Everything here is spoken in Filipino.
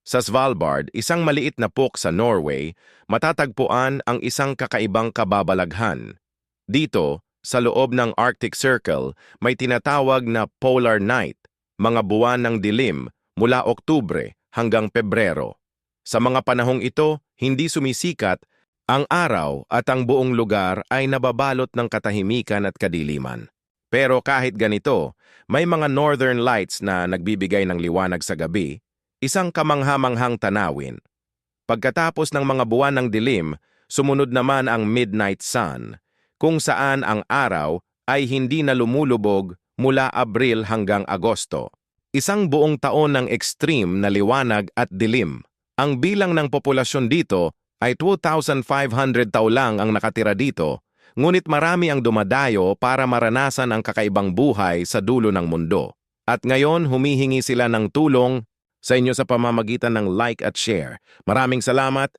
Sa Svalbard, isang maliit na pok sa Norway, matatagpuan ang isang kakaibang kababalaghan. Dito, sa loob ng Arctic Circle, may tinatawag na polar night, mga buwan ng dilim mula Oktubre hanggang Pebrero. Sa mga panahong ito, hindi sumisikat ang araw at ang buong lugar ay nababalot ng katahimikan at kadiliman. Pero kahit ganito, may mga northern lights na nagbibigay ng liwanag sa gabi, isang kamangha-manghang tanawin. Pagkatapos ng mga buwan ng dilim, sumunod naman ang midnight sun, kung saan ang araw ay hindi na lumulubog mula Abril hanggang Agosto. Isang buong taon ng extreme na liwanag at dilim. Ang bilang ng populasyon dito ay 2,500 tao lang ang nakatira dito, ngunit marami ang dumadayo para maranasan ang kakaibang buhay sa dulo ng mundo. At ngayon humihingi sila ng tulong sa inyo sa pamamagitan ng like at share. Maraming salamat.